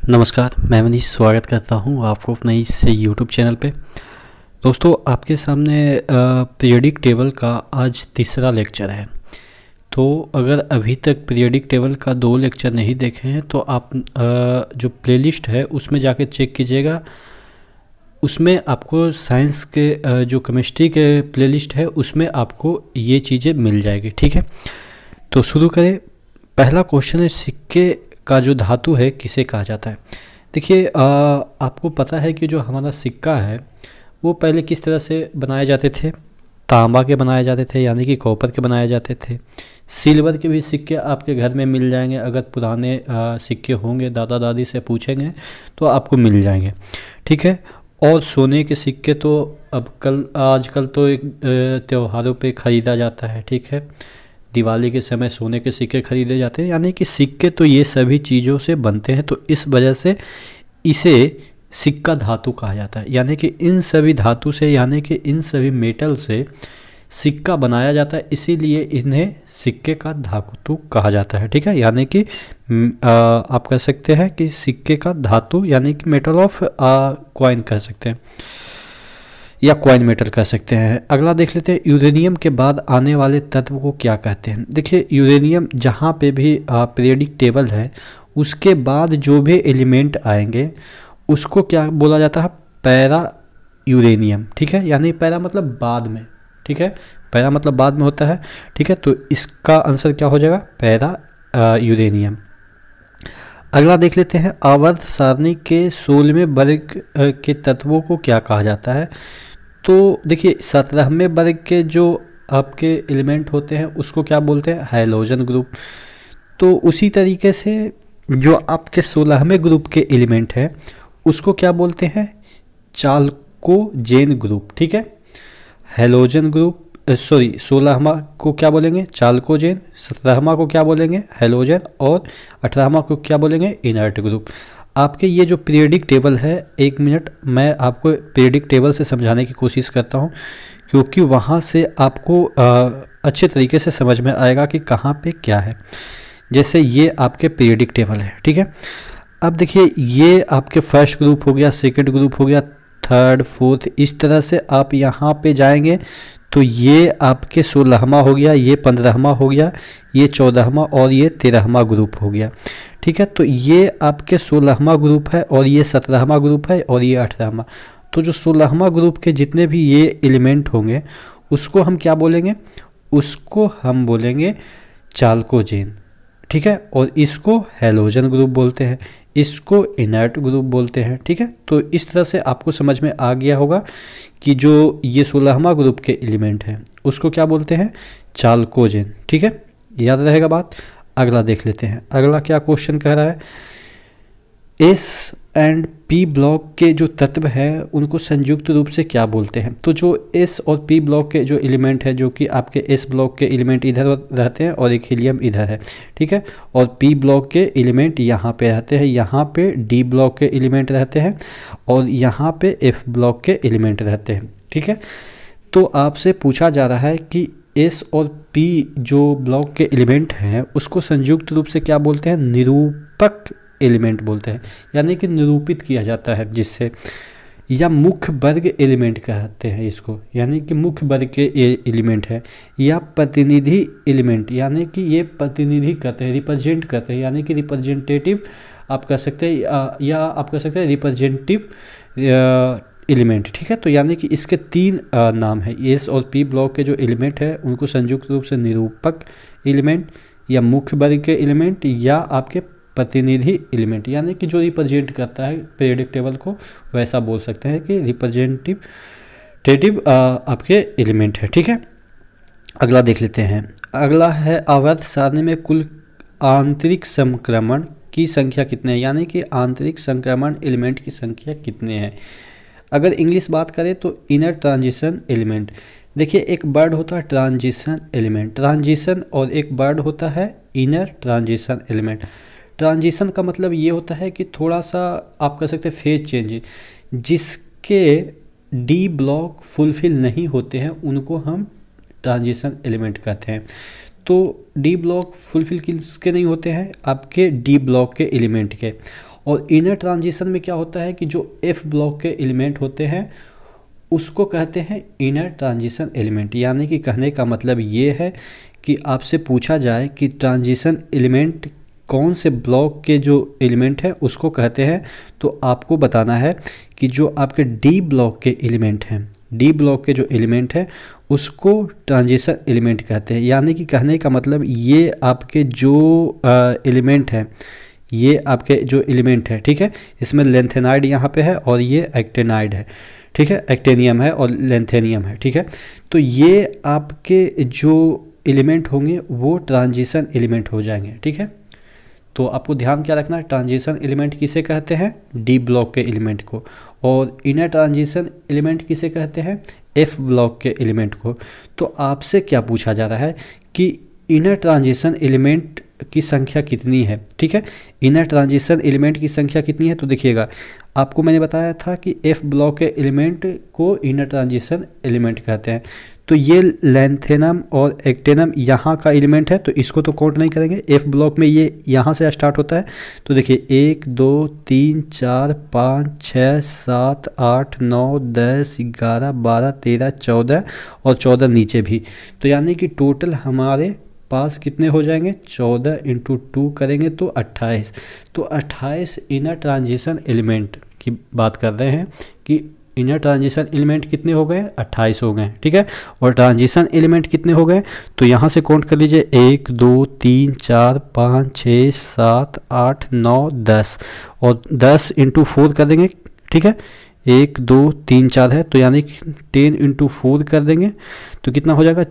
नमस्कार, मैं मनीष स्वागत करता हूं आपको अपने इस यूट्यूब चैनल पे। दोस्तों, आपके सामने पीरियडिक टेबल का आज तीसरा लेक्चर है। तो अगर अभी तक पीरियडिक टेबल का 2 लेक्चर नहीं देखे हैं तो आप जो प्लेलिस्ट है उसमें जाके चेक कीजिएगा। उसमें आपको साइंस के जो केमिस्ट्री के प्लेलिस्ट है उसमें आपको ये चीज़ें मिल जाएगी। ठीक है, तो शुरू करें। पहला क्वेश्चन है, सिक्के का जो धातु है किसे कहा जाता है। देखिए, आपको पता है कि जो हमारा सिक्का है वो पहले किस तरह से बनाए जाते थे। तांबा के बनाए जाते थे, यानी कि कॉपर के बनाए जाते थे। सिल्वर के भी सिक्के आपके घर में मिल जाएंगे, अगर पुराने सिक्के होंगे, दादा दादी से पूछेंगे तो आपको मिल जाएंगे। ठीक है, और सोने के सिक्के तो आजकल तो एक त्योहारों पे ख़रीदा जाता है। ठीक है, दिवाली के समय सोने के सिक्के खरीदे जाते हैं, यानी कि सिक्के तो ये सभी चीज़ों से बनते हैं, तो इस वजह से इसे सिक्का धातु कहा जाता है। यानी कि इन सभी धातु से, यानी कि इन सभी मेटल से सिक्का बनाया जाता है, इसीलिए इन्हें सिक्के का धातु कहा जाता है। ठीक है, यानी कि आप कह सकते हैं कि सिक्के का धातु यानी कि मेटल ऑफ कॉइन कह सकते हैं, या कॉइन मेटल कह सकते हैं। अगला देख लेते हैं, यूरेनियम के बाद आने वाले तत्व को क्या कहते हैं। देखिए, यूरेनियम जहाँ पे भी पीरियडिक टेबल है उसके बाद जो भी एलिमेंट आएंगे उसको क्या बोला जाता है, पैरा यूरेनियम। ठीक है, यानी पैरा मतलब बाद में। ठीक है, पैरा मतलब बाद में होता है। ठीक है, तो इसका आंसर क्या हो जाएगा, पैरा यूरेनियम। अगला देख लेते हैं, आवर्त सारणी के 16वें वर्ग के तत्वों को क्या कहा जाता है। तो देखिए, 17वें वर्ग के जो आपके एलिमेंट होते हैं उसको क्या बोलते हैं, हैलोजन ग्रुप। तो उसी तरीके से जो आपके 16वें ग्रुप के एलिमेंट हैं उसको क्या बोलते हैं, चाल्कोजेन ग्रुप। ठीक है, हैलोजन ग्रुप 16वां को क्या बोलेंगे, चाल्कोजेन। 17वां को क्या बोलेंगे, हैलोजन। और 18वां को क्या बोलेंगे, इनर्ट ग्रुप। आपके ये जो पीरियडिक टेबल है, 1 मिनट मैं आपको पीरियडिक टेबल से समझाने की कोशिश करता हूँ, क्योंकि वहाँ से आपको अच्छे तरीके से समझ में आएगा कि कहाँ पे क्या है। जैसे ये आपके पीरियडिक टेबल है। ठीक है, अब देखिए, ये आपके फर्स्ट ग्रुप हो गया, सेकंड ग्रुप हो गया, थर्ड, फोर्थ, इस तरह से आप यहाँ पे जाएंगे तो ये आपके 16वां हो गया, ये 15वां हो गया, ये 14वां और ये 13वां ग्रुप हो गया। ठीक है, तो ये आपके 16वां ग्रुप है और ये 17वां ग्रुप है और ये 18वां। तो जो 16वां ग्रुप के जितने भी ये एलिमेंट होंगे उसको हम क्या बोलेंगे, उसको हम बोलेंगे चाल्कोजेन। ठीक है, और इसको हैलोजन ग्रुप बोलते हैं, इसको इनर्ट ग्रुप बोलते हैं। ठीक है, तो इस तरह से आपको समझ में आ गया होगा कि जो ये 16वां ग्रुप के एलिमेंट हैं उसको क्या बोलते हैं, चाल्कोजेन। ठीक है, याद रहेगा बात। अगला देख लेते हैं, अगला क्या क्वेश्चन कह रहा है, एस एंड पी ब्लॉक के जो तत्व हैं उनको संयुक्त रूप से क्या बोलते हैं। तो जो एस और पी ब्लॉक के जो एलिमेंट है, जो कि आपके एस ब्लॉक के एलिमेंट इधर रहते हैं और एक हीलियम इधर है। ठीक है, और पी ब्लॉक के एलिमेंट यहाँ पे रहते हैं, यहाँ पे डी ब्लॉक के एलिमेंट रहते हैं और यहाँ पे एफ ब्लॉक के एलिमेंट रहते हैं। ठीक है, तो आपसे पूछा जा रहा है कि एस और पी जो ब्लॉक के एलिमेंट हैं उसको संयुक्त रूप से क्या बोलते हैं, निरूपक एलिमेंट बोलते हैं, यानी कि निरूपित किया जाता है जिससे, या मुख्य वर्ग एलिमेंट कहते हैं इसको, यानी कि मुख्य वर्ग के एलिमेंट है, या प्रतिनिधि एलिमेंट, यानी कि ये प्रतिनिधि करते हैं, रिप्रेजेंट करते हैं, यानी कि रिप्रेजेंटेटिव आप कह सकते हैं, या आप कह सकते हैं रिप्रेजेंटेटिव एलिमेंट। ठीक है, तो यानी कि इसके 3 नाम है। एस और पी ब्लॉक के जो एलिमेंट है उनको संयुक्त रूप से निरूपक एलिमेंट, या मुख्य वर्ग के एलिमेंट, या आपके प्रतिनिधि एलिमेंट, यानी कि जो रिप्रेजेंट करता है पीरियडिक टेबल को, वैसा बोल सकते हैं कि रिप्रेजेंटेटिव आपके एलिमेंट है। ठीक है, अगला देख लेते हैं, अगला है आवर्त सारणी में कुल आंतरिक संक्रमण की संख्या कितने हैं, यानी कि आंतरिक संक्रमण एलिमेंट की संख्या कितने हैं। अगर इंग्लिश बात करें तो इनर ट्रांजिशन एलिमेंट। देखिए, एक वर्ड होता है ट्रांजिशन एलिमेंट, ट्रांजिशन, और एक वर्ड होता है इनर ट्रांजिशन एलिमेंट। ट्रांजिशन का मतलब ये होता है कि थोड़ा सा आप कह सकते हैं फेज चेंज, जिसके डी ब्लॉक फुलफिल नहीं होते हैं उनको हम ट्रांजिशन एलिमेंट कहते हैं। तो डी ब्लॉक फुलफिल किसके नहीं होते हैं, आपके डी ब्लॉक के एलिमेंट के, और इनर ट्रांजिशन में क्या होता है कि जो एफ ब्लॉक के एलिमेंट होते हैं उसको कहते हैं इनर ट्रांजिशन एलिमेंट। यानी कि कहने का मतलब ये है कि आपसे पूछा जाए कि ट्रांजिशन एलिमेंट कौन से ब्लॉक के जो एलिमेंट हैं उसको कहते हैं, तो आपको बताना है कि जो आपके डी ब्लॉक के एलिमेंट हैं, डी ब्लॉक के जो एलिमेंट हैं उसको ट्रांजिशन एलिमेंट कहते हैं। यानी कि कहने का मतलब ये आपके जो एलिमेंट हैं, ये आपके जो एलिमेंट है, ठीक है, इसमें लेंथेनाइड यहाँ पे है और ये एक्टेनाइड है, ठीक है, एक्टेनियम है और लेंथेनियम है, ठीक है। तो ये आपके जो एलिमेंट होंगे वो ट्रांजिशन एलिमेंट हो जाएंगे, ठीक है। तो आपको ध्यान क्या रखना है, ट्रांजिशन एलिमेंट किसे कहते हैं, डी ब्लॉक के एलिमेंट को, और इनर ट्रांजिशन एलिमेंट किसे कहते हैं, एफ ब्लॉक के एलिमेंट को। तो आपसे क्या पूछा जा रहा है कि इनर ट्रांजिशन एलिमेंट की संख्या कितनी है, ठीक है, इनर ट्रांजिशन एलिमेंट की संख्या कितनी है। तो देखिएगा आपको मैंने बताया था कि एफ ब्लॉक के एलिमेंट को इनर ट्रांजिशन एलिमेंट कहते हैं। तो ये लेंथेनम और एक्टेनम यहाँ का एलिमेंट है, तो इसको तो काउंट नहीं करेंगे, एफ ब्लॉक में ये यहाँ से स्टार्ट होता है। तो देखिए 1 2 3 4 5 6 7 8 9 10 11 12 13 14 और 14 नीचे भी। तो यानी कि टोटल हमारे पास कितने हो जाएंगे, 14 × 2 करेंगे तो 28। तो 28 इनर ट्रांजिशन एलिमेंट की बात कर रहे हैं कि इनर ट्रांजिशन एलिमेंट कितने हो गए, 28 हो गए, ठीक है। और ट्रांजिशन एलिमेंट कितने हो गए, तो यहाँ से काउंट कर लीजिए 1 2 3 4 5 6 7 8 9 10 और 10 × 4 कर देंगे, ठीक है, 1 2 3 4 है, तो यानी 10 × 4 कर देंगे तो कितना हो जाएगा,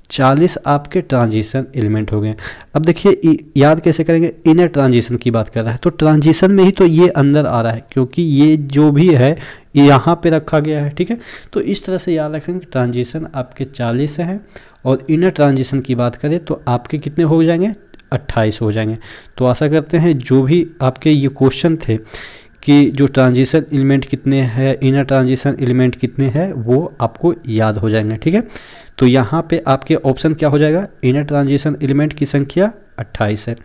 40 आपके ट्रांजिशन एलिमेंट हो गए। अब देखिए याद कैसे करेंगे, इनर ट्रांजिशन की बात कर रहा है तो ट्रांजिशन में ही तो ये अंदर आ रहा है, क्योंकि ये जो भी है ये यहाँ पे रखा गया है, ठीक है। तो इस तरह से याद रखेंगे ट्रांजिशन आपके 40 हैं और इनर ट्रांजिशन की बात करें तो आपके कितने हो जाएंगे, 28 हो जाएंगे। तो आशा करते हैं जो भी आपके ये क्वेश्चन थे कि जो ट्रांजिशन एलिमेंट कितने हैं, इनर ट्रांजिशन एलिमेंट कितने हैं, वो आपको याद हो जाएंगे, ठीक है। तो यहाँ पे आपके ऑप्शन क्या हो जाएगा, इनर ट्रांजिशन एलिमेंट की संख्या 28 है,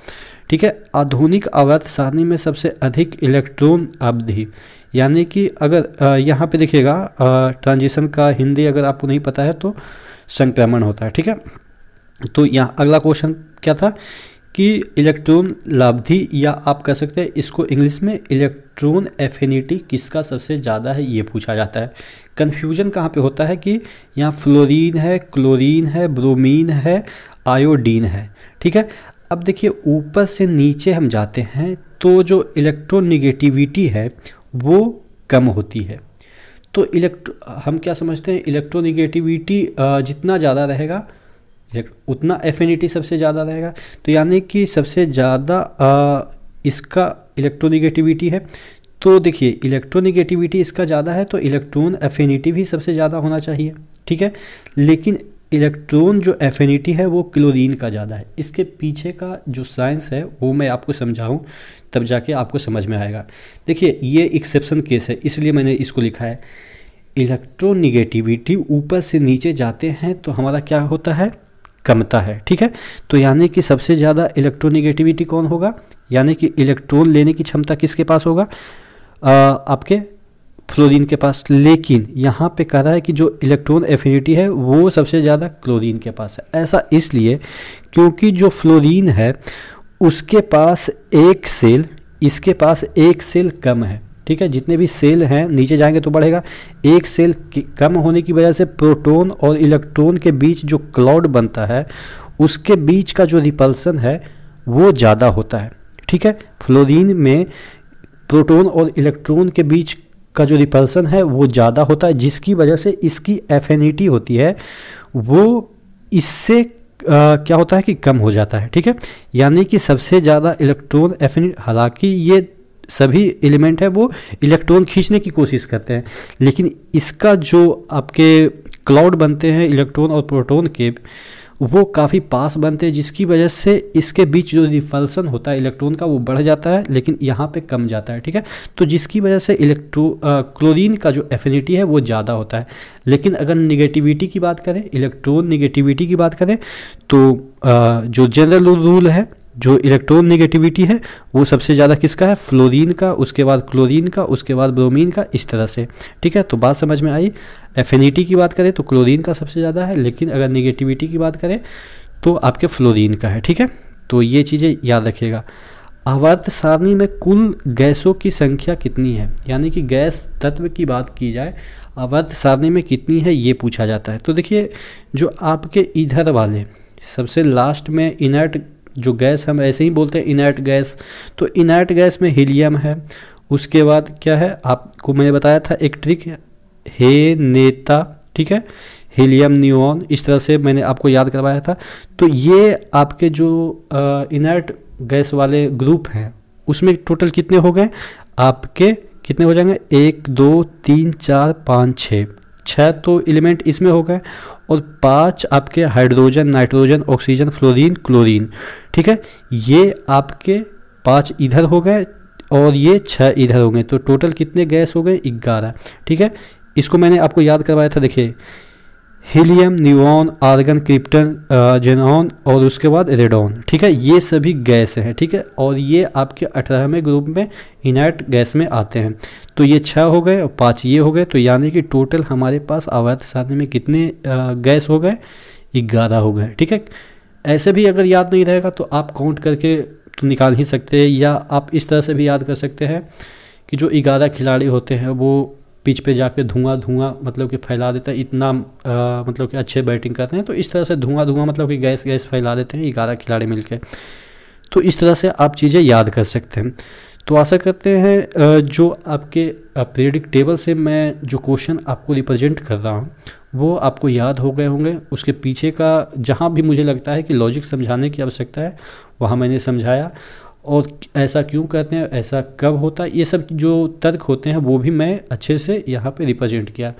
ठीक है। आधुनिक आवर्त सारणी में सबसे अधिक इलेक्ट्रॉन अवधि, यानी कि अगर यहाँ पे देखिएगा ट्रांजिशन का हिंदी अगर आपको नहीं पता है तो संक्रमण होता है, ठीक है। तो यहाँ अगला क्वेश्चन क्या था कि इलेक्ट्रॉन लाभधि, या आप कह सकते हैं इसको इंग्लिश में इलेक्ट्रॉन एफिनिटी किसका सबसे ज़्यादा है, ये पूछा जाता है। कन्फ्यूजन कहाँ पे होता है कि यहाँ फ्लोरीन है, क्लोरीन है, ब्रोमीन है, आयोडीन है, ठीक है। अब देखिए ऊपर से नीचे हम जाते हैं तो जो इलेक्ट्रोनिगेटिविटी है वो कम होती है। तो हम क्या समझते हैं, इलेक्ट्रोनिगेटिविटी जितना ज़्यादा रहेगा उतना एफिनिटी सबसे ज़्यादा रहेगा। तो यानी कि सबसे ज़्यादा इसका इलेक्ट्रोनिगेटिविटी है। तो देखिए इलेक्ट्रोनिगेटिविटी इसका ज़्यादा है तो इलेक्ट्रॉन एफिनिटी भी सबसे ज़्यादा होना चाहिए, ठीक है। लेकिन इलेक्ट्रॉन जो एफिनिटी है वो क्लोरीन का ज़्यादा है। इसके पीछे का जो साइंस है वो मैं आपको समझाऊं तब जाके आपको समझ में आएगा। देखिए ये एक्सेप्शन केस है इसलिए मैंने इसको लिखा है। इलेक्ट्रोनिगेटिविटी ऊपर से नीचे जाते हैं तो हमारा क्या होता है, कमता है, ठीक है। तो यानी कि सबसे ज़्यादा इलेक्ट्रोनिगेटिविटी कौन होगा, यानी कि इलेक्ट्रॉन लेने की क्षमता किसके पास होगा, आपके फ्लोरीन के पास। लेकिन यहाँ पे कह रहा है कि जो इलेक्ट्रॉन एफिनिटी है वो सबसे ज़्यादा क्लोरीन के पास है। ऐसा इसलिए क्योंकि जो फ्लोरीन है उसके पास एक सेल, इसके पास एक सेल कम है, ठीक है। जितने भी सेल हैं नीचे जाएंगे तो बढ़ेगा। एक सेल कम होने की वजह से प्रोटॉन और इलेक्ट्रॉन के बीच जो क्लाउड बनता है उसके बीच का जो रिपल्सन है वो ज़्यादा होता है, ठीक है। फ्लोरीन में प्रोटॉन और इलेक्ट्रॉन के बीच का जो रिपल्सन है वो ज़्यादा होता है, जिसकी वजह से इसकी एफिनिटी होती है वो इससे क्या होता है कि कम हो जाता है, ठीक है। यानी कि सबसे ज़्यादा इलेक्ट्रॉन एफिनिटी, हालांकि ये सभी एलिमेंट है वो इलेक्ट्रॉन खींचने की कोशिश करते हैं, लेकिन इसका जो आपके क्लाउड बनते हैं इलेक्ट्रॉन और प्रोटॉन के वो काफ़ी पास बनते हैं, जिसकी वजह से इसके बीच जो रिपल्सन होता है इलेक्ट्रॉन का वो बढ़ जाता है, लेकिन यहाँ पे कम जाता है, ठीक है। तो जिसकी वजह से क्लोरीन का जो एफिनिटी है वो ज़्यादा होता है। लेकिन अगर निगेटिविटी की बात करें, इलेक्ट्रॉन निगेटिविटी की बात करें तो जो जनरल रूल है जो इलेक्ट्रॉन नेगेटिविटी है वो सबसे ज़्यादा किसका है, फ्लोरीन का, उसके बाद क्लोरीन का, उसके बाद ब्रोमीन का, इस तरह से। ठीक है, तो बात समझ में आई। एफिनिटी की बात करें तो क्लोरीन का सबसे ज़्यादा है, लेकिन अगर नेगेटिविटी की बात करें तो आपके फ्लोरीन का है। ठीक है, तो ये चीज़ें याद रखिएगा। आवर्त सारणी में कुल गैसों की संख्या कितनी है, यानी कि गैस तत्व की बात की जाए आवर्त सारणी में कितनी है, ये पूछा जाता है। तो देखिए, जो आपके इधर वाले सबसे लास्ट में इनर्ट जो गैस, हम ऐसे ही बोलते हैं इनर्ट गैस, तो इनर्ट गैस में हीलियम है। उसके बाद क्या है, आपको मैंने बताया था एक ट्रिक है नेता, ठीक है, हीलियम नियॉन, इस तरह से मैंने आपको याद करवाया था। तो ये आपके जो इनर्ट गैस वाले ग्रुप हैं उसमें टोटल कितने हो गए आपके, कितने हो जाएंगे, 1 2 3 4 5 6 तो एलिमेंट इसमें हो गए, और 5 आपके hydrogen, nitrogen, oxygen, fluorine, chlorine. ठीक है, ये आपके 5 इधर हो गए और ये 6 इधर हो गए, तो टोटल कितने गैस हो गए, 11। ठीक है, इसको मैंने आपको याद करवाया था। देखिए, helium, neon, argon, krypton, xenon और उसके बाद रेडॉन। ठीक है, ये सभी गैस हैं। ठीक है, और ये आपके 18वें ग्रुप में इनर्ट गैस में आते हैं। तो ये 6 हो गए और 5 ये हो गए, तो यानी कि टोटल हमारे पास आवर्त सारणी में कितने गैस हो गए, 11 हो गए। ठीक है, ऐसे भी अगर याद नहीं रहेगा तो आप काउंट करके तो निकाल ही सकते हैं, या आप इस तरह से भी याद कर सकते हैं कि जो 11 खिलाड़ी होते हैं वो पिच पे जाके धुआं मतलब कि फैला देते हैं, इतना मतलब कि अच्छे बैटिंग करते हैं, तो इस तरह से धुआं मतलब कि गैस फैला देते हैं 11 खिलाड़ी मिलके। तो इस तरह से आप चीज़ें याद कर सकते हैं। तो आशा करते हैं जो आपके पीरियडिक टेबल से मैं जो क्वेश्चन आपको रिप्रेजेंट कर रहा हूँ वो आपको याद हो गए होंगे। उसके पीछे का जहाँ भी मुझे लगता है कि लॉजिक समझाने की आवश्यकता है वहाँ मैंने समझाया, और ऐसा क्यों कहते हैं, ऐसा कब होता है, ये सब जो तर्क होते हैं वो भी मैं अच्छे से यहाँ पे रिप्रेजेंट किया।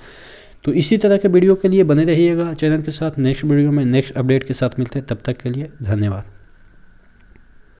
तो इसी तरह के वीडियो के लिए बने रहिएगा चैनल के साथ। नेक्स्ट वीडियो में नेक्स्ट अपडेट के साथ मिलते हैं, तब तक के लिए धन्यवाद।